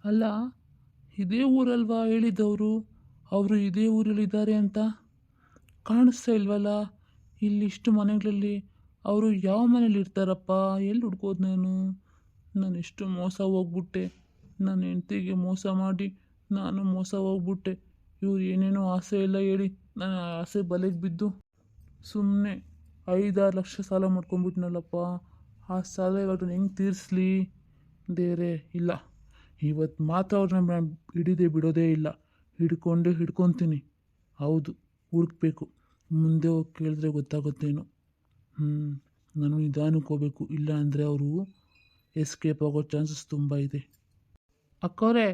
ಅಲ್ಲ, ಇದೇ ಊರಲ್ವಾ ಹೇಳಿದ್ದವರು? ಅವರು ಇದೇ ಊರಲ್ಲಿದ್ದಾರೆ ಅಂತ ಕಾಣಿಸ್ತಾ ಇಲ್ವಲ್ಲ ಇಲ್ಲಿಷ್ಟು ಮನೆಗಳಲ್ಲಿ. ಅವರು ಯಾವ ಮನೇಲಿ ಇರ್ತಾರಪ್ಪ? ಎಲ್ಲಿ ಹುಡ್ಕೋದು ನಾನು ಎಷ್ಟು ಮೋಸ ಹೋಗ್ಬಿಟ್ಟೆ. ನನ್ನ ಹೆಂಡ್ತಿಗೆ ಮೋಸ ಮಾಡಿ ನಾನು ಮೋಸ ಹೋಗ್ಬಿಟ್ಟೆ. ಇವ್ರು ಏನೇನೋ ಆಸೆ ಎಲ್ಲ ಹೇಳಿ ನಾನು ಆ ಆಸೆ ಬಲೆಗೆ ಬಿದ್ದು ಸುಮ್ಮನೆ 5-6 ಲಕ್ಷ ಸಾಲ ಮಾಡ್ಕೊಂಬಿಟ್ನಲ್ಲಪ್ಪ. ಆ ಸಾಲ ಇವಾಗ ಹೆಂಗೆ ತೀರಿಸ್ಲಿ ದೇವ್ರೇ? ಇಲ್ಲ, ಇವತ್ತು ಮಾತ್ರ ಅವ್ರನ್ನ ಹಿಡಿದೇ ಬಿಡೋದೇ ಇಲ್ಲ. ಹಿಡ್ಕೊತೀನಿ. ಹೌದು, ಹುಡುಕ್ಬೇಕು. ಮುಂದೆ ಹೋಗಿ ಕೇಳಿದ್ರೆ ಗೊತ್ತಾಗುತ್ತೇನೋ. ನಾನು ನಿಧಾನಕ್ಕೆ ಹೋಗ್ಬೇಕು, ಇಲ್ಲ ಅಂದರೆ ಅವರು ಎಸ್ಕೇಪ್ ಆಗೋ ಚಾನ್ಸಸ್ ತುಂಬ ಇದೆ. ಅಕ್ಕವ್ರೆ,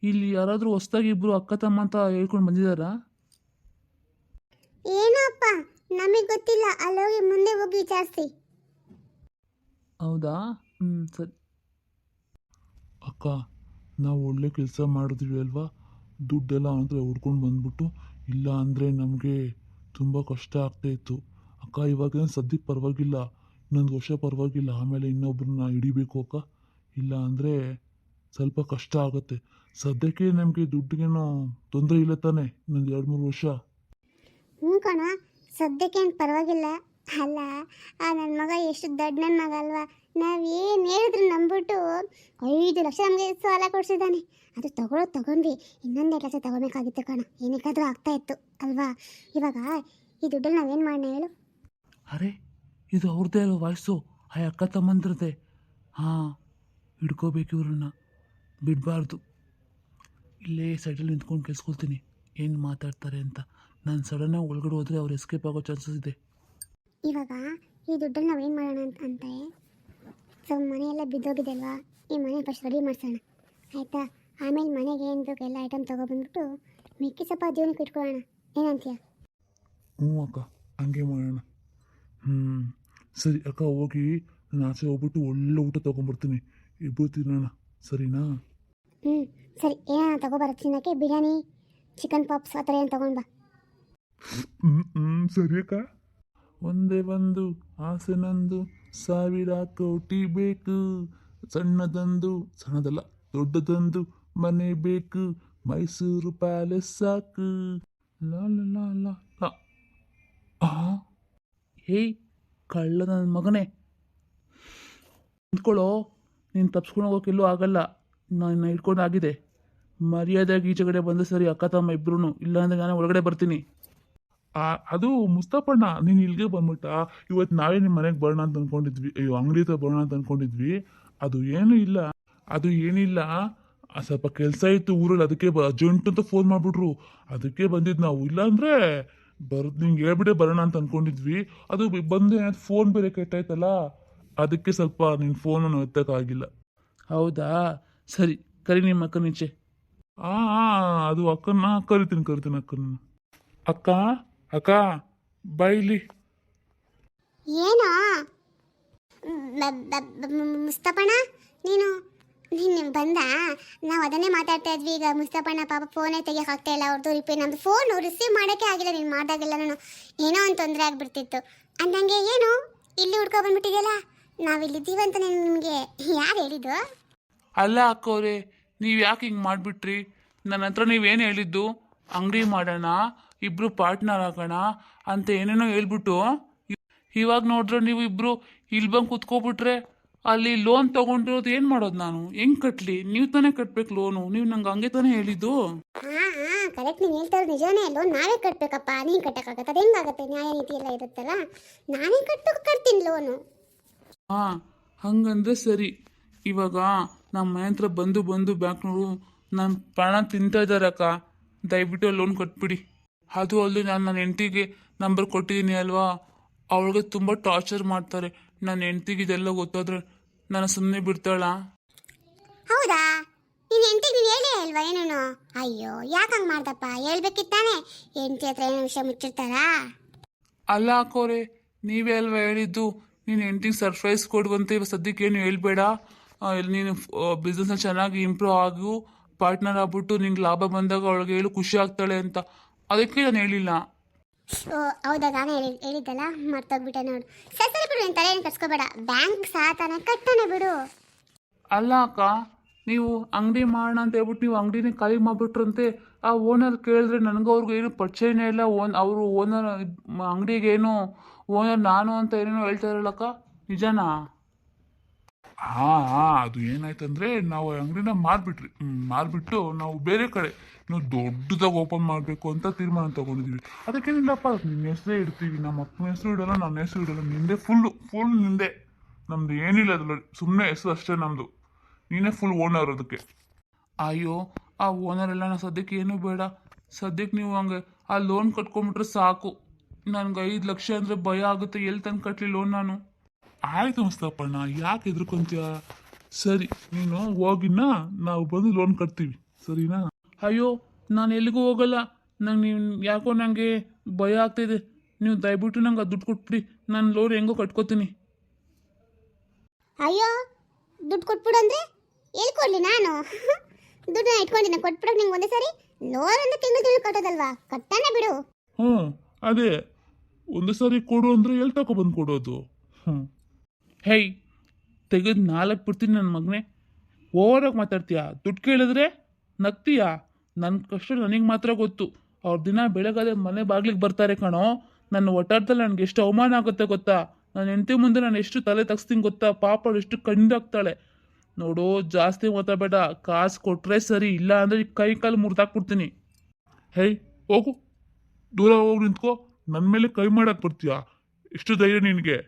ಇಲ್ಲಿ ಯಾರಾದರೂ ಹೊಸ್ದಾಗಿ ಇಬ್ಬರು ಅಕ್ಕ ತಮ್ಮ ಅಂತ ಹೇಳ್ಕೊಂಡು ಬಂದಿದ್ದಾರಾ? ಏನೋ ಅಪ್ಪ, ನಮಗೆ ಗೊತ್ತಿಲ್ಲ. ಅಲ್ಲೋಗಿ ಮುಂದೆ ಹೋಗಿ ವಿಚಾರಿಸಿ. ಹೌದಾ? ಸರಿ. ಅಕ್ಕ, ನಾವು ಒಳ್ಳೆ ಕೆಲಸ ಮಾಡಿದ್ವಿ ಅಲ್ವಾ? ದುಡ್ಡೆಲ್ಲ ಅವನ ಹುಡ್ಕೊಂಡು ಬಂದ್ಬಿಟ್ಟು, ಇಲ್ಲ ಅಂದರೆ ನಮಗೆ ತುಂಬ ಕಷ್ಟ ಆಗ್ತಾಯಿತ್ತು. ಅಕ್ಕ, ಇವಾಗೇನು ಸದ್ಯಕ್ಕೆ ಪರವಾಗಿಲ್ಲ, ಇನ್ನೊಂದು ವರ್ಷ ಪರವಾಗಿಲ್ಲ. ಆಮೇಲೆ ಇನ್ನೊಬ್ರನ್ನ ಹಿಡಿಬೇಕು ಅಕ್ಕ. ಇಲ್ಲ ಅಂದರೆ ಸ್ವಲ್ಪ ಕಷ್ಟ ಆಗುತ್ತೆ. ಸದ್ಯಕ್ಕೆ ನಮಗೆ ದುಡ್ಡಿಗೇನೋ ತೊಂದರೆ ಇಲ್ಲ ತಾನೆ? ಇನ್ನೊಂದು 2-3 ವರ್ಷ. ಹ್ಞೂ ಕಣ, ಸದ್ಯಕ್ಕೇನು ಪರವಾಗಿಲ್ಲ. ಅಲ್ಲ, ನನ್ನ ಮಗ ಎಷ್ಟು ದೊಡ್ಡ ನನ್ನ ಮಗ ಅಲ್ವಾ? ನಾವೇನು ಹೇಳಿದ್ರು ನಂಬಿಟ್ಟು 5 ಲಕ್ಷ ನಮಗೆ ಸಾಲ ಕೊಡಿಸಿದ್ದಾನೆ. ಅದು ತಗೊಂಡ್ವಿ. ಇನ್ನೊಂದು 2 ಲಕ್ಷ ತಗೋಬೇಕಾಗಿತ್ತು ಕಣ. ಏನಕ್ಕಾದರೂ ಆಗ್ತಾ ಇತ್ತು ಅಲ್ವಾ? ಇವಾಗ ಈ ದುಡ್ಡಲ್ಲಿ ನಾವೇನು ಮಾಡೋಣ ಹೇಳು? ಅರೆ, ಇದು ಅವ್ರದ್ದೇ ಅಲ್ವ ವಾಯ್ಸು? ಆ ಅಕ್ಕ ತಮ್ಮಂದ್ರದ್ದೇ. ಹಾಂ, ಹಿಡ್ಕೋಬೇಕು ಇವ್ರನ್ನ, ಬಿಡಬಾರ್ದು. ಇಲ್ಲೇ ಸೈಡಲ್ಲಿ ನಿಂತ್ಕೊಂಡು ಕೇಳಿಸ್ಕೊಳ್ತೀನಿ ಏನು ಮಾತಾಡ್ತಾರೆ ಅಂತ. ನಾನು ಸಡನ್ನಾಗಿ ಒಳಗಡೆ ಹೋದರೆ ಅವ್ರು ಎಸ್ಕೇಪ್ ಆಗೋ ಚಾನ್ಸಸ್ ಇದೆ. ಇವಾಗ ಈ ದುಡ್ಡಲ್ಲಿ ನಾವೇನು ಮಾಡೋಣ ಅಂತೆ, ಸ್ವಲ್ಪ ಮನೆಯೆಲ್ಲ ಬಿದ್ದೋಗಿದೆ ಅಲ್ವಾ? ಈ ಮನೆ ಫಸ್ಟ್ ರೆಡಿ ಮಾಡಿಸೋಣ, ಆಯಿತಾ? ಆಮೇಲೆ ಮನೆಗೆ ಏನು ಬೇಕು ಎಲ್ಲ ಐಟಮ್ ತೊಗೊಬಂದ್ಬಿಟ್ಟು ಮಿಕ್ಕಿ ಸ್ವಲ್ಪ ಜೀವನಕ್ಕೆ ಇಟ್ಕೊಳ್ಳೋಣ. ಏನಂತೀಯ? ಹ್ಞೂ ಅಕ್ಕ, ಹಂಗೆ ಮಾಡೋಣ. ಸರಿ ಅಕ್ಕ, ಹೋಗಿ ನಾನು ಆಚೆ ಹೋಗ್ಬಿಟ್ಟು ಒಳ್ಳೆ ಊಟ ತೊಗೊಂಬರ್ತೀನಿ. ಇಬ್ಬರು ತಿನ್ನೋಣ, ಸರಿನಾ? ಸರಿ. ಏನ ತೊಗೊಬರ ತಿನ್ನೋಕ್ಕೆ? ಬಿರಿಯಾನಿ, ಚಿಕನ್ ಪಾಪ್ಸ್ ಆ ಥರ ಏನು ತೊಗೊಂಡು ಬಾ. ಸರಿ ಅಕ್ಕ. ಒಂದೇ ಒಂದು ಆಸೆ ನಂದು, 1000 ಕೋಟಿ ಬೇಕು. ಸಣ್ಣದಲ್ಲ ದೊಡ್ಡದೊಂದು ಮನೆ ಬೇಕು. ಮೈಸೂರು ಪ್ಯಾಲೇಸ್ ಸಾಕು. ಲಾ ಲಾ ಲಾ ಲಾ ಲಾ. ಹೇಯ್ ಕಳ್ಳ ನನ್ನ ಮಗನೇ, ನಿಂತ್ಕೊಳ್ಳೋ. ನೀನು ತಪ್ಸ್ಕೊಂಡು ಹೋಗೋಕ್ಕೆಲ್ಲೂ ಆಗಲ್ಲ. ನಾನು ಹಿಡ್ಕೊಂಡಾಗಿದೆ. ಮರ್ಯಾದೆಯಾಗಿ ಈಚೆಗಡೆ ಬಂದು ಸರಿ, ಅಕ್ಕ ತಮ್ಮ ಇಬ್ರು. ಇಲ್ಲಾಂದರೆ ನಾನೇ ಒಳಗಡೆ ಬರ್ತೀನಿ. ಅದು ಮುಸ್ತಫಣ್ಣ, ನೀನು ಇಲ್ಲಿಗೆ ಬಂದ್ಬಿಟ್ಟ. ಇವತ್ತು ನಾವೇ ನಿಮ್ಮ ಮನೆಗೆ ಬರೋಣ ಅಂತ ಅಂದ್ಕೊಂಡಿದ್ವಿ. ಅಯ್ಯೋ, ಅಂಗಡಿ ಹತ್ರ ಬರೋಣ ಅಂತ ಅಂದ್ಕೊಂಡಿದ್ವಿ. ಅದು ಏನಿಲ್ಲ, ಸ್ವಲ್ಪ ಕೆಲಸ ಇತ್ತು ಊರಲ್ಲಿ. ಅದಕ್ಕೆ ಅರ್ಜೆಂಟ್ ಅಂತ ಫೋನ್ ಮಾಡಿಬಿಟ್ರು. ಅದಕ್ಕೆ ಬಂದಿದ್ದು ನಾವು. ಇಲ್ಲಾಂದರೆ ನಿಂಗೆ ಹೇಳ್ಬಿಟ್ಟೆ ಬರೋಣ ಅಂತ ಅಂದ್ಕೊಂಡಿದ್ವಿ. ಅದು ಬಂದು ಫೋನ್ ಬೇರೆ ಕೆಟ್ಟಾಯ್ತಲ್ಲ, ಅದಕ್ಕೆ ಸ್ವಲ್ಪ ನಿನ್ನ ಫೋನನ್ನು ಎತ್ತಕ್ಕಾಗಿಲ್ಲ. ಹೌದಾ? ಸರಿ, ಕರಿ ನಿಮ್ಮ ಅಕ್ಕ ನೀಚೆ. ಅದು ಅಕ್ಕನ ಕರಿತೀನಿ ಅಕ್ಕನ. ಅಕ್ಕ ಬೈಲಿ. ಏನೋ ಮುಸ್ತಫಣ್ಣ, ನೀನು ಬಂದ? ನಾವು ಅದನ್ನೇ ಮಾತಾಡ್ತಾ ಇದ್ವಿ. ಈಗ ಮುಸ್ತಫಣ್ಣ ಪಾಪ ಫೋನೇ ತೆಗಿಯೋಕ್ಕಾಗ್ತಾ ಇಲ್ಲ. ಅವ್ರದ್ದು ರಿಪೇರಿ, ನಮ್ಮದು ಫೋನು ರಿಸೀವ್ ಮಾಡೋಕ್ಕೆ ಆಗಿಲ್ಲ. ನೀನು ಮಾಡಿದಾಗೆಲ್ಲ ನಾನು ಏನೋ ಒಂದು ತೊಂದರೆ ಆಗಿಬಿಡ್ತಿತ್ತು ಅಂದಂಗೆ. ಏನು ಇಲ್ಲಿ ಹುಡ್ಕೊ ಬಂದ್ಬಿಟ್ಟಿದೆಯಲ್ಲ? ನಾವಿಲ್ಲಿದ್ದೀವಿ ಅಂತ ನಿಮಗೆ ಯಾರು ಹೇಳಿದ್ದು? ಅಲ್ಲ ಅಕ್ಕವ್ರೆ, ನೀವು ಯಾಕೆ ಹಿಂಗೆ ಮಾಡಿಬಿಟ್ರಿ? ನನ್ನ ಹತ್ರ ನೀವೇನು ಹೇಳಿದ್ದು? ಅಂಗಡಿ ಮಾಡೋಣ, ಇಬ್ಬರು ಪಾರ್ಟ್ನರ್ ಆಗೋಣ ಅಂತ ಏನೇನೋ ಹೇಳ್ಬಿಟ್ಟು, ಇವಾಗ ನೋಡ್ರೆ ನೀವು ಇಬ್ಬರು ಇಲ್ಲಿ ಬಂದು ಕುತ್ಕೊಬಿಟ್ರೆ ಅಲ್ಲಿ ಲೋನ್ ತೊಗೊಂಡಿರೋದು ಏನು ಮಾಡೋದು? ನಾನು ಹೆಂಗೆ ಕಟ್ಟಲಿ? ನೀವು ತಾನೇ ಕಟ್ಬೇಕು ಲೋನು. ನೀವು ನಂಗೆ ಹಂಗೆ ತಾನೇ ಹೇಳಿದ್ದು. ಕರೆಕ್ಟ್. ನೀನು ಹೇಳ್ತಾ ಇರೋದು ನಿಜಾನೇ. ಲೋನ್ ನಾವೇ ಕಟ್ಟಬೇಕಪ್ಪ, ನೀನು ಕಟ್ಟಕ್ಕಾಗತ್ತೆ? ಅದು ಹೆಂಗಾಗತ್ತೆ? ನ್ಯಾಯ ನೀತಿ ಎಲ್ಲ ಇರುತ್ತಲ್ಲ, ನಾನೇ ಕಟ್ತೀನಿ ಲೋನು. ಹಂಗಂದ್ರೆ ಸರಿ. ಇವಾಗ ನಮ್ಮ ಮನೆ ಹತ್ರ ಬಂದು ಬ್ಯಾಂಕ್ನವರು ನನ್ನ ಪ್ರಾಣ ತಿಂತಾ ಇದ್ದಾರೆ ಅಕ್ಕ. ದಯವಿಟ್ಟು ಲೋನ್ ಕಟ್ಬಿಡಿ. ಅದು ಅಲ್ಲದೆ ನಾನು ನನ್ನ ಹೆಂಡ್ತಿಗೆ ನಂಬರ್ ಕೊಟ್ಟಿದ್ದೀನಿ ಅಲ್ವಾ, ಅವಳಿಗೆ ತುಂಬ ಟಾರ್ಚರ್ ಮಾಡ್ತಾರೆ. ನನ್ನ ಹೆಂಡ್ತಿಗೆ ಇದೆಲ್ಲ ಗೊತ್ತಾದ್ರೆ ನಾನು ಸುಮ್ಮನೆ ಬಿಡ್ತಾಳ? ಹೌದಾ? ನೀನು ಹೆಂಡ್ತಿಗೆ ನೀನು ಹೇಳೇ ಅಲ್ವಾ ಏನೇನು? ಅಯ್ಯೋ, ಯಾಕೆ ಹಂಗೆ ಮಾಡ್ದಪ್ಪ? ಹೇಳ್ಬೇಕಿತ್ತಾನೆ. ಹೆಂಡ್ತಿ ಹತ್ರ ಏನೋ ವಿಷಯ ಮುಚ್ಚಿರ್ತಾರಾ? ಅಲ್ಲ ಅಕ್ಕೋರೆ, ನೀವೇ ಅಲ್ವಾ ಹೇಳಿದ್ದು ನೀನು ಹೆಂಡ್ತಿಗೆ ಸರ್ಪ್ರೈಸ್ ಕೊಡುವಂತೆ. ಇವಾಗ ಸದ್ಯಕ್ಕೆ ಏನು ಹೇಳ್ಬೇಡ. ನೀನು ಬಿಸ್ನೆಸ್ನ ಚೆನ್ನಾಗಿ ಇಂಪ್ರೂವ್ ಆಗು, ಪಾರ್ಟ್ನರ್ ಆಗ್ಬಿಟ್ಟು ನಿಂಗೆ ಲಾಭ ಬಂದಾಗ ಅವಳಿಗೆ ಹೇಳು, ಖುಷಿ ಆಗ್ತಾಳೆ ಅಂತ. ಅದಕ್ಕೆ ನಾನು ಹೇಳಿಲ್ಲ. ಓ ಹೌದಾ? ನಾನೇ ಹೇಳಿದ್ದಲ್ಲ, ಮರ್ತೋಗ್ಬಿಟ್ಟೆ ನೋಡು. ಸರಿ ಬಿಡು, ನೀನು ತಲೆ ಏನು ಕಟ್ಸ್ಕೋಬೇಡ. ಬ್ಯಾಂಕ್ ಸಾತಾನೆ ಕಟ್ಟಾನೆ ಬಿಡು. ಅಲ್ಲ ಅಕ್ಕ, ನೀವು ಅಂಗಡಿ ಮಾಡೋಣ ಅಂತ ಹೇಳ್ಬಿಟ್ಟು ನೀವು ಅಂಗಡಿನೇ ಖಾಲಿ ಮಾಡಿಬಿಟ್ರಂತೆ. ಆ ಓನರ್ ಕೇಳಿದ್ರೆ ನನಗೂ ಅವ್ರಿಗೂ ಏನು ಪರಿಚಯನೇ ಇಲ್ಲ. ಅವರು ಓನರ್ ಅಂಗಡಿಗೇನು ಓನರ್ ನಾನು ಅಂತ ಏನೇನೋ ಹೇಳ್ತಾ ಇರಲ್ಲಕ್ಕ, ನಿಜನಾ? ಹಾಂ ಹಾಂ, ಅದು ಏನಾಯ್ತಂದ್ರೆ ನಾವು ಅಂಗಡಿನ ಮಾರ್ಬಿಟ್ರಿ. ಮಾರ್ಬಿಟ್ಟು ನಾವು ಬೇರೆ ಕಡೆ ನಾವು ದೊಡ್ಡದಾಗಿ ಓಪನ್ ಮಾಡಬೇಕು ಅಂತ ತೀರ್ಮಾನ ತಗೊಂಡಿದ್ದೀವಿ. ಅದಕ್ಕೇನಿಲ್ಲಪ್ಪ, ನಿನ್ನ ಹೆಸರೇ ಇಡ್ತೀವಿ, ನಮ್ಮ ಅಪ್ಪನ ಹೆಸರು ಇಡಲ್ಲ, ನನ್ನ ಹೆಸರು ಇಡಲ್ಲ, ನಿಂದೆ ಫುಲ್ ನಿಂದೆ. ನಮ್ದು ಏನಿಲ್ಲ ಅದ್ರಲ್ಲಿ, ಸುಮ್ಮನೆ ಹೆಸರು ಅಷ್ಟೇ ನಮ್ಮದು. ನೀನೇ ಫುಲ್ ಓನರ್ ಅದಕ್ಕೆ. ಅಯ್ಯೋ, ಆ ಓನರ್ ಎಲ್ಲ ಸದ್ಯಕ್ಕೆ ಏನೂ ಬೇಡ. ಸದ್ಯಕ್ಕೆ ನೀವು ಹಂಗೆ ಆ ಲೋನ್ ಕಟ್ಕೊಂಬಿಟ್ರೆ ಸಾಕು. ನನಗೆ 5 ಲಕ್ಷ ಅಂದರೆ ಭಯ ಆಗುತ್ತೆ. ಎಲ್ಲಿ ತಂದು ಕಟ್ಟಲಿ ಲೋನ್ ನಾನು? ಆಯ್ತು ಮುಸ್ತಫಣ್ಣ, ಯಾಕೆ ಹೆದರ್ಕೊಂತೀಯ? ಸರಿ, ನೀನು ಹೋಗಿನ್ನ ನಾವು ಬಂದು ಲೋನ್ ಕಟ್ತೀವಿ, ಸರಿನಾ? ಅಯ್ಯೋ, ನಾನು ಎಲ್ಲಿಗೂ ಹೋಗಲ್ಲ. ನಂಗೆ ನೀವು ಯಾಕೋ ನನಗೆ ಭಯ ಆಗ್ತಾಯಿದೆ. ನೀವು ದಯವಿಟ್ಟು ನಂಗೆ ದುಡ್ಡು ಕೊಟ್ಬಿಡಿ, ನಾನು ಲೋನ್ ಹೆಂಗೋ ಕಟ್ಕೋತೀನಿ. ಅಯ್ಯೋ, ದುಡ್ಡು ಕೊಟ್ಬಿಡು ಅಂದರೆ ಎಲ್ಲಿ ಕೊಡಲಿ ನಾನು? ದುಡ್ಡು ನಾನು ಇಟ್ಕೊಂಡಿನ ಕೊಟ್ಬಿಡೋಕೆ ನಿಂಗೆ ಒಂದೇ ಸರಿ. ಲೋನ್ ಅಂತ ತಿಂಗಳು ಕಟ್ಟೋದಲ್ವಾ, ಕಟ್ಟಾನೆ ಬಿಡು. ಹ್ಞೂ, ಅದೇ ಒಂದು ಸಾರಿ ಕೊಡು ಅಂದರೆ ಎಲ್ಲಿ ತಗೊಬಂದು ಕೊಡೋದು? ಹೇಯ್, ತೆಗೆದು 4 ಬಿಡ್ತೀನಿ ನನ್ನ ಮಗನೇ. ಓವರಾಗಿ ಮಾತಾಡ್ತೀಯಾ? ದುಡ್ಡು ಕೇಳಿದ್ರೆ ನಗ್ತೀಯಾ? ನನ್ನ ಕಷ್ಟ ನನಗೆ ಮಾತ್ರ ಗೊತ್ತು. ಅವ್ರ ದಿನ ಬೆಳಗಾದ್ರೆ ಮನೆ ಬಾಗ್ಲಿಗೆ ಬರ್ತಾರೆ ಕಣೋ. ನನ್ನ ಒಟ್ಟಾರದಲ್ಲಿ ನನಗೆ ಎಷ್ಟು ಅವಮಾನ ಆಗುತ್ತೆ ಗೊತ್ತಾ? ನನ್ನ ಹೆಂಡತಿ ಮುಂದೆ ನಾನು ಎಷ್ಟು ತಲೆ ತಗ್ಸ್ತೀನಿ ಗೊತ್ತಾ? ಪಾಪ ಅವಳು ಎಷ್ಟು ಕಂಡಾಗ್ತಾಳೆ ನೋಡು. ಜಾಸ್ತಿ ಮಾತಾಡಬೇಡ. ಕಾಸು ಕೊಟ್ಟರೆ ಸರಿ, ಇಲ್ಲ ಅಂದರೆ ಕೈ ಕಾಲು ಮುರಿದಾಕ್ಬಿಡ್ತೀನಿ. ಹೇಯ್, ಹೋಗು, ದೂರ ಹೋಗಿ ನಿಂತ್ಕೋ. ನನ್ನ ಮೇಲೆ ಕೈ ಮಾಡಕ್ಕೆ ಬರ್ತೀಯಾ? ಎಷ್ಟು ಧೈರ್ಯ ನಿನಗೆ?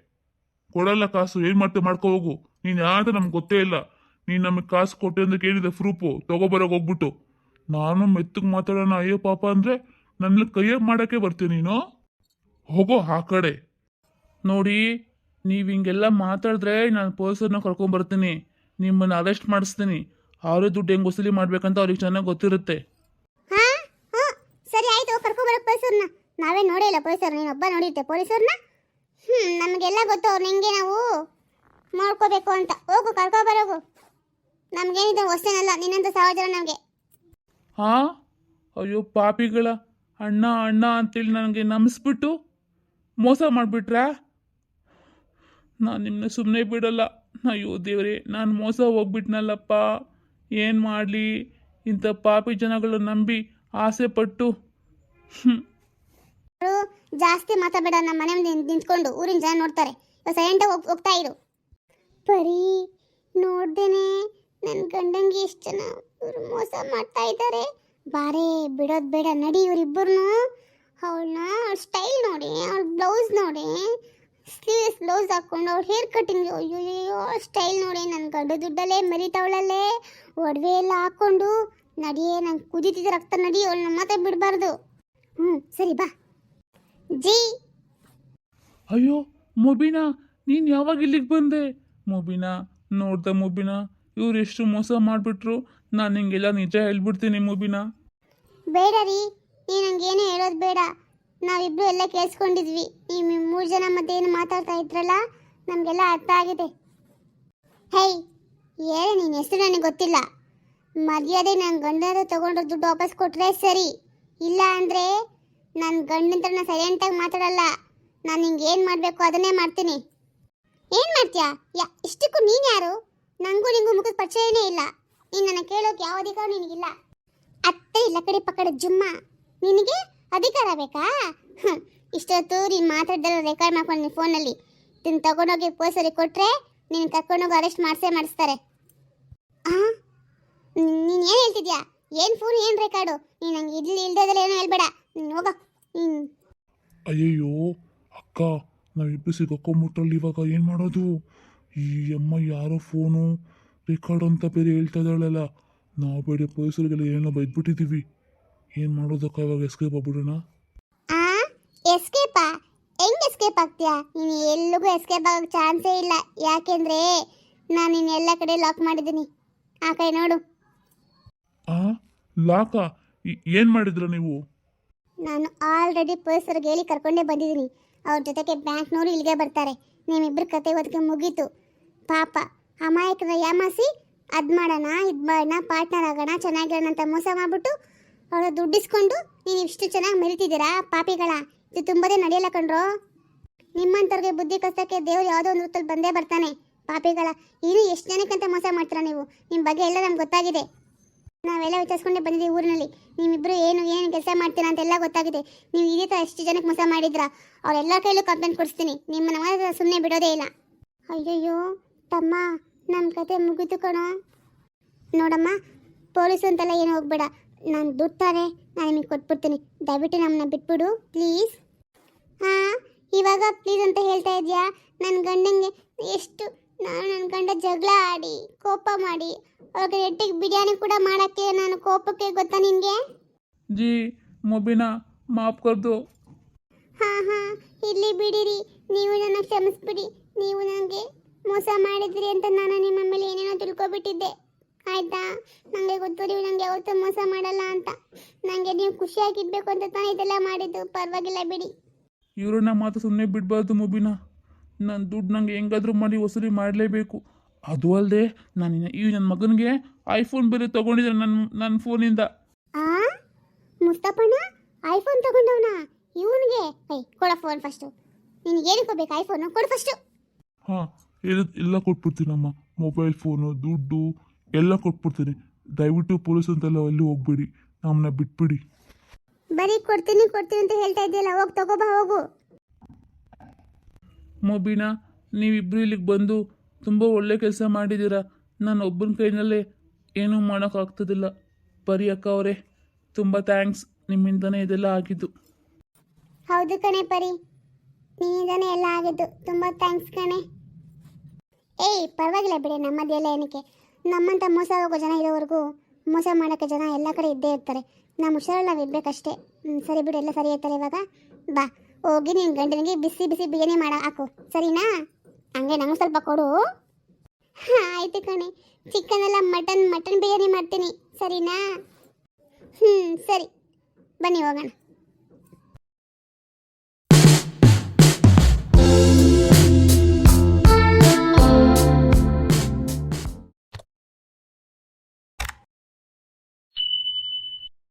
ಕೊಡಲ್ಲ ಕಾಸು, ಏನು ಮಾಡ್ತೀವಿ ಮಾಡ್ಕೊ ಹೋಗು. ನೀನು ಯಾರಂತ ನಮ್ಗೆ ಗೊತ್ತೇ ಇಲ್ಲ. ನೀನು ನಮಗೆ ಕಾಸು ಕೊಟ್ಟೆ ಅಂದ್ರೆ ಏನಿದೆ ಪ್ರೂಫು? ತಗೊಬರೋಕೆ ಹೋಗ್ಬಿಟ್ಟು ನಾನು ಮೆತ್ತಗೆ ಮಾತಾಡೋಣ ಅಯ್ಯೋ ಪಾಪ ಅಂದರೆ ನನ್ನ ಕೈಯಾಗ ಮಾಡೋಕ್ಕೆ ಬರ್ತೀನಿ ನೀನು? ಹೋಗೋ ಆ ಕಡೆ. ನೋಡಿ, ನೀವು ಹಿಂಗೆಲ್ಲ ಮಾತಾಡಿದ್ರೆ ನಾನು ಪೊಲೀಸರನ್ನ ಕರ್ಕೊಂಬರ್ತೀನಿ. ನಿಮ್ಮನ್ನು ಅರೆಸ್ಟ್ ಮಾಡಿಸ್ತೀನಿ. ಅವರೇ ದುಡ್ಡು ಹೆಂಗೆ ವಸೂಲಿ ಮಾಡ್ಬೇಕಂತ ಅವ್ರಿಗೆ ಚೆನ್ನಾಗಿ ಗೊತ್ತಿರುತ್ತೆ. ಹಾಂ ಹಾಂ, ಸರಿ ಆಯಿತು, ಕರ್ಕೊಬರೋಕೆ ಪೊಲೀಸರನ್ನ. ನಾವೇ ನೋಡೇ ಇಲ್ಲ ಪೊಲೀಸರು, ನೀನೊಬ್ಬ ನೋಡಿರ್ತೆ ಪೊಲೀಸರನ್ನ. ನಮಗೆಲ್ಲ ಗೊತ್ತು ಅವ್ರು ನಿಂಗೆ ನಾವು ಮಾಡ್ಕೋಬೇಕು ಅಂತ. ಹೋಗು, ಕರ್ಕೊಬರೋಗು. ನಮಗೇನಿದೆ ಹೊಸ್ತೇನಲ್ಲ, ನಿನ್ನಂತ ಸಹೋದರ ನಮಗೆ. ಹಾಂ, ಅಯ್ಯೋ ಪಾಪಿಗಳ ಅಣ್ಣ ಅಣ್ಣ ಅಂತೇಳಿ ನನಗೆ ನಂಬಿಸ್ಬಿಟ್ಟು ಮೋಸ ಮಾಡಿಬಿಟ್ರಾ? ನಾನು ನಿಮ್ಮನ್ನ ಸುಮ್ಮನೆ ಬಿಡಲ್ಲ. ಅಯ್ಯೋ ದೇವ್ರೆ, ನಾನು ಮೋಸ ಹೋಗ್ಬಿಟ್ನಲ್ಲಪ್ಪ. ಏನು ಮಾಡಲಿ? ಇಂಥ ಪಾಪಿ ಜನಗಳು ನಂಬಿ ಆಸೆ ಪಟ್ಟು. ಜಾಸ್ತಿ ಮಾತಾಡಬೇಡ, ನಮ್ಮ ಮನೆ ಮುಂದೆ ನಿಂತ್ಕೊಂಡು ಊರಿನ ಜನ ನೋಡ್ತಾರೆ. ಸೈಲೆಂಟಾಗಿ ಹೋಗ್ತಾ ಇರು. ಪರಿ, ನೋಡ್ದೇನೆ ನನ್ನ ಗಂಡಂಗೆ ಎಷ್ಟು ಜನ ಇವರು ಮೋಸ ಮಾಡ್ತಾ ಇದ್ದಾರೆ. ಬಾರೇ, ಬಿಡೋದು ಬೇಡ, ನಡಿ ಇವರಿಬ್ಬರನ್ನು. ಅವಳನ್ನ ಸ್ಟೈಲ್ ನೋಡಿ, ಅವಳ ಬ್ಲೌಸ್ ನೋಡಿ, ಸ್ಲೀವ್ಲೆಸ್ ಬ್ಲೌಸ್ ಹಾಕ್ಕೊಂಡು ಅವ್ಳ ಹೇರ್ ಕಟ್ಟಿಂಗ್, ಅಯ್ಯೋ ಸ್ಟೈಲ್ ನೋಡಿ. ನನ್ನ ಗಂಡು ದುಡ್ಡಲ್ಲೇ ಮರಿತಾವಳಲ್ಲೇ, ಒಡವೆ ಎಲ್ಲ ಹಾಕ್ಕೊಂಡು. ನಡಿಯೇ, ನಂಗೆ ಕುದೀತಿದ್ದ ರಕ್ತ, ನಡಿ. ಅವಳನ್ನ ಮತ್ತೆ ಬಿಡಬಾರ್ದು. ಸರಿ ಬಾ ಜಿ. ಅಯ್ಯೋ ಮುಬಿನಾ, ನೀನು ಯಾವಾಗ ಇಲ್ಲಿಗೆ ಬಂದೆ? ಮುಬಿನಾ, ನೋಡ್ದೆ ಮುಬಿನಾ, ಇವ್ರು ಎಷ್ಟು ಮೋಸ ಮಾಡಿಬಿಟ್ರು. ನಾನು ನಿಂಗೆಲ್ಲ ನಿಜ ಹೇಳ್ಬಿಡ್ತೀನಿ ಮುಬಿನಾ. ಬೇಡ ರೀ, ನೀನು ನನಗೇನು ಹೇಳೋದು ಬೇಡ. ನಾವಿಬ್ಬರು ಎಲ್ಲ ಕೇಳಿಸ್ಕೊಂಡಿದ್ವಿ. ನೀವು 3 ಜನ ಮಧ್ಯೆ ಏನು ಮಾತಾಡ್ತಾ ಇದ್ರಲ್ಲ, ನಮಗೆಲ್ಲ ಅರ್ಥ ಆಗಿದೆ. ಹೇಯ್, ಹೇಳಿ, ನಿನ್ನ ಹೆಸರು ನನಗೆ ಗೊತ್ತಿಲ್ಲ. ಮರ್ಯಾದೆ ನನ್ನ ಗಂಡನ ತೊಗೊಂಡು ದುಡ್ಡು ವಾಪಸ್ ಕೊಟ್ಟರೆ ಸರಿ, ಇಲ್ಲ ಅಂದರೆ ನನ್ನ ಗಂಡನ ಥರ ಸೈಲೆಂಟಾಗಿ ಮಾತಾಡಲ್ಲ. ನಾನು ನಿಂಗೆ ಏನು ಮಾಡಬೇಕು ಅದನ್ನೇ ಮಾಡ್ತೀನಿ. ಏನು ಮಾಡ್ತೀಯಾ? ಇಷ್ಟಕ್ಕೂ ನೀನು ಯಾರು? ನನಗೂ ನಿಂಗೂ ಮುಖದ ಪರಿಚಯನೇ ಇಲ್ಲ. ನೀನು ನನ್ನ ಕೇಳೋಕೆ ಯಾವ ಅಧಿಕಾರ ನಿನಗಿಲ್ಲ. ಅತ್ತೆ ಇಲ್ಲ ಕಡೆ ಪಕ್ಕಡೆ ಜುಮ್ಮ, ನಿನಗೆ ಅಧಿಕಾರ ಬೇಕಾ? ಇಷ್ಟೊತ್ತು ನೀನು ಮಾತಾಡ್ದಲ್ಲ ರೆಕಾರ್ಡ್ ಮಾಡ್ಕೊಂಡು ನೀನು ಫೋನಲ್ಲಿ ಇದನ್ನು ತಗೊಂಡೋಗಿ ಪೊಲೀಸರಿಗೆ ಕೊಟ್ಟರೆ ನೀನು ಕರ್ಕೊಂಡೋಗಿ ಅರೆಸ್ಟ್ ಮಾಡಿಸ್ತಾರೆ. ಹಾಂ, ನೀನು ಏನು ಹೇಳ್ತಿದ್ಯಾ? ಏನು ಫೋನ್, ಏನು ರೆಕಾರ್ಡು? ನೀನು ನಂಗೆ ಇಲ್ದದಲ್ಲ ಏನೋ ಹೇಳ್ಬೇಡ. ನೀನು ಹೋಗ. ಅಯ್ಯಯ್ಯೋ ಅಕ್ಕ, ನಾವಿಬ್ಬರು ಸಿಕ್ಕಾಕೊಂಬಿಟ್ರಲ್ಲಿ ಇವಾಗ ಏನು ಮಾಡೋದು? ಈ ಅಮ್ಮ ಯಾರೋ ಫೋನು ರೆಕಾರ್ಡ್ ಅಂತ ಬೇರೆ ಹೇಳ್ತಾ ಇದ್ದಾಳಲ್ಲ. ನಾವು ಬೇರೆ ಪೊಲೀಸರಿಗೆಲ್ಲ ಏನೋ ಬೈದ್ಬಿಟ್ಟಿದ್ದೀವಿ. ಏನು ಮಾಡೋದಕ್ಕ? ಇವಾಗ ಎಸ್ಕೇಪ್ ಆಗ್ಬಿಡೋಣ? ಎಸ್ಕೇಪಾ? ಹೆಂಗೆ ಎಸ್ಕೇಪ್ ಆಗ್ತೀಯಾ? ನೀನು ಎಲ್ಲಿಗೂ ಎಸ್ಕೇಪ್ ಆಗೋಕ್ಕೆ ಚಾನ್ಸೇ ಇಲ್ಲ. ಯಾಕೆಂದರೆ ನಾನು ನಿನ್ನ ಎಲ್ಲ ಕಡೆ ಲಾಕ್ ಮಾಡಿದ್ದೀನಿ. ಆ ಕೈ ನೋಡು. ಲಾಕಾ? ಏನು ಮಾಡಿದ್ರ ನೀವು? ನಾನು ಆಲ್ರೆಡಿ ಪೊಲೀಸರಿಗೆ ಹೇಳಿ ಕರ್ಕೊಂಡೇ ಬಂದಿದ್ದೀನಿ. ಅವ್ರ ಜೊತೆಗೆ ಬ್ಯಾಂಕ್ನವರು ಇಲ್ಲಿಗೆ ಬರ್ತಾರೆ. ನಿಮ್ಮಿಬ್ಬರ ಕತೆ ಅದಕ್ಕೆ ಮುಗೀತು. ಪಾಪ ಅಮಾಯಕರ ಯಾಮಾಸಿ ಅದು ಮಾಡೋಣ ಇದು ಮಾಡೋಣ ಪಾರ್ಟ್ನರ್ ಆಗೋಣ ಚೆನ್ನಾಗಿರೋಣ ಅಂತ ಮೋಸ ಮಾಡಿಬಿಟ್ಟು ಅವಳ ದುಡ್ಡಿಸ್ಕೊಂಡು ನೀವು ಇಷ್ಟು ಚೆನ್ನಾಗಿ ಮೆರಿತಿದ್ದೀರಾ ಪಾಪಿಗಳ. ಇದು ತುಂಬದೇ ನಡೆಯಲ್ಲ ಕಣ್ರೋ. ನಿಮ್ಮಂಥವ್ರಿಗೆ ಬುದ್ಧಿ ಕಲಿಸೋಕ್ಕೆ ದೇವ್ರು ಯಾವುದೋ ಒಂದು ರೂಪದಲ್ಲಿ ಬಂದೇ ಬರ್ತಾನೆ. ಪಾಪಿಗಳ. ಇನ್ನೂ ಎಷ್ಟು ಜನಕ್ಕಂತ ಮೋಸ ಮಾಡ್ತೀರಾ ನೀವು? ನಿಮ್ಮ ಬಗ್ಗೆ ಎಲ್ಲ ನಮ್ಗೆ ಗೊತ್ತಾಗಿದೆ. ನಾವೆಲ್ಲ ವಿಚಾರಿಸ್ಕೊಂಡೇ ಬಂದಿದ್ದೀವಿ ಊರಿನಲ್ಲಿ. ನೀವಿಬ್ಬರು ಏನು ಕೆಲಸ ಮಾಡ್ತೀರಾ ಅಂತೆಲ್ಲ ಗೊತ್ತಾಗಿದೆ. ನೀವು ಇದೇ ಥರ ಎಷ್ಟು ಜನಕ್ಕೆ ಮೋಸ ಮಾಡಿದ್ರಾ? ಅವರೆಲ್ಲ ಕೈಲೂ ಕಂಪ್ಲೇಂಟ್ ಕೊಡಿಸ್ತೀನಿ. ನಿಮ್ಮನ್ನ ಮಾತ್ರ ಸುಮ್ಮನೆ ಬಿಡೋದೇ ಇಲ್ಲ. ಅಯ್ಯಯ್ಯೋ ತಮ್ಮ, ನಮ್ಮ ಕತೆ ಮುಗಿತು ಕಣೋ. ನೋಡಮ್ಮ, ಪೊಲೀಸು ಅಂತೆಲ್ಲ ಏನು ಹೋಗ್ಬೇಡ. ನಾನು ದುಡ್ಡು ತಾನೆ, ನಾನು ನಿಮಗೆ ಕೊಟ್ಬಿಡ್ತೀನಿ. ದಯವಿಟ್ಟು ನಮ್ಮನ್ನ ಬಿಟ್ಬಿಡು ಪ್ಲೀಸ್. ಹಾಂ, ಇವಾಗ ಪ್ಲೀಸ್ ಅಂತ ಹೇಳ್ತಾ ಇದೆಯಾ? ನನ್ನ ಗಂಡಂಗೆ ಎಷ್ಟು ನಾನು ನನ್ನ ಗಂಡ ಜಗಳ ಆಡಿ ಕೋಪ ಮಾಡಿ ಅವ್ರಿಗೆ ನೆಟ್ಟಿಗೆ ಬಿರಿಯಾನಿ ಕೂಡ ಮಾಡೋಕ್ಕೆ ನಾನು ಕೋಪಕ್ಕೆ ಗೊತ್ತಾ ನಿನಗೆ? जी मुबीना माफ़ कर दो. ಹಾಂ ಇಲ್ಲಿ ಬಿಡಿರಿ. ನೀವು ನನ್ನ ಕ್ಷಮಿಸ್ಬಿಡಿ. ನೀವು ನನಗೆ ಮೋಸ ಮಾಡಿದ್ರಿ ಅಂತ ನಾನು ನಿಮ್ಮ ಮೇಲೆ ಏನೇನೋ ತಿಳ್ಕೊಬಿಟ್ಟಿದ್ದೆ. ಆಯಿತಾ? ನನಗೆ ಗೊತ್ತು ನೀವು ನನಗೆ ಯಾವತ್ತೂ ಮೋಸ ಮಾಡಲ್ಲ ಅಂತ. ನನಗೆ ನೀವು ಖುಷಿಯಾಗಿರ್ಬೇಕು ಅಂತ ತಾನೇ ಇದೆಲ್ಲ ಮಾಡಿದ್ದು. ಪರವಾಗಿಲ್ಲ ಬಿಡಿ. ಇವ್ರನ್ನ ಮಾತ್ರ ಸುಮ್ಮನೆ ಬಿಡಬಾರ್ದು ಮುಬೀನಾ. ನನ್ನ ದುಡ್ಡು ನಂಗೆ ಹೆಂಗಾದ್ರೂ ಮಾಡಿ ವಸೂಲಿ ಮಾಡಲೇಬೇಕು. ಅದು ಅಲ್ಲದೆ ನಾನು ಈ ನನ್ನ ಮಗನಿಗೆ ಐಫೋನ್ ಬೇರೆ ತೊಗೊಂಡಿದ್ದೆ ನನ್ನ ಫೋನಿಂದ. ಆ ಮುಸ್ತಫಣ್ಣ ಐಫೋನ್ ತಗೊಂಡವನಾ? ಇವನಿಗೆ ಕೊಡ ಫೋನ್ ಫಸ್ಟು. ನಿನಗೆ ಏನಕ್ಕೆ ಬೇಕು ಐಫೋನು? ಕೊಡು ಫಸ್ಟು. ಹಾಂ, ಎಲ್ಲ ಕೊಟ್ಬಿಡ್ತೀನಮ್ಮ. ಮೊಬೈಲ್ ಫೋನು, ದುಡ್ಡು ಎಲ್ಲ ಕೊಟ್ಬಿಡ್ತೀನಿ. ದಯವಿಟ್ಟು ಪೊಲೀಸ್ ಅಂತೆಲ್ಲ ಎಲ್ಲಿ ಹೋಗ್ಬೇಡಿ, ನಮ್ಮನ್ನ ಬಿಟ್ಬಿಡಿ. ಬರೀ ಕೊಡ್ತೀನಿ ಅಂತ ಹೇಳ್ತಾ ಇದೆಯಲ್ಲ, ಹೋಗಿ ತಗೋಬಾ ಹೋಗು. ಮುಬೀನಾ, ನೀವಿಬ್ಬರು ಇಲ್ಲಿಗೆ ಬಂದು ತುಂಬ ಒಳ್ಳೆ ಕೆಲಸ ಮಾಡಿದ್ದೀರಾ. ನಾನು ಒಬ್ಬನ ಕೈನಲ್ಲೇ ಏನೂ ಮಾಡೋಕ್ಕಾಗ್ತದಿಲ್ಲ. ಬರೀ ಅಕ್ಕ ಅವರೇ, ತುಂಬ ಥ್ಯಾಂಕ್ಸ್. ನಿಮ್ಮಿಂದನೇ ಇದೆಲ್ಲ ಆಗಿದ್ದು. ಹೌದು ಕಣೆ ಪರಿ, ನೀನಿಂದಾನೆ ಎಲ್ಲ ಆಗಿದ್ದು. ತುಂಬ ಥ್ಯಾಂಕ್ಸ್ ಕಣೆ. ಪರವಾಗಿಲ್ಲ ಬಿಡಿ, ನಮ್ಮದೆಲ್ಲ ಏನಕ್ಕೆ. ನಮ್ಮಂಥ ಮೋಸ ಹೋಗೋ ಜನ ಇರೋವರೆಗೂ ಮೋಸ ಮಾಡೋಕ್ಕೆ ಜನ ಎಲ್ಲ ಕಡೆ ಇದ್ದೇ ಇರ್ತಾರೆ. ನಮ್ಮ ಹುಷಾರಲ್ಲಿ ನಾವು ಇರಬೇಕಷ್ಟೇ. ಸರಿ ಬಿಡು, ಎಲ್ಲ ಸರಿ ಇರ್ತಾರೆ. ಇವಾಗ ಬಾ, ಹೋಗಿ ನಿನ್ನ ಗಂಡನಿಗೆ ಬಿಸಿ ಬಿಸಿ ಬಿರಿಯಾನಿ ಹಾಕು, ಸರಿನಾ? ಹಂಗೆ ನಂಗೆ ಸ್ವಲ್ಪ ಕೊಡು. ಹಾಂ ಆಯಿತು ಕಣೆ. ಚಿಕನ್ ಎಲ್ಲ ಮಟನ್ ಬಿರಿಯಾನಿ ಮಾಡ್ತೀನಿ, ಸರಿನಾ? ಸರಿ, ಬನ್ನಿ ಹೋಗೋಣ.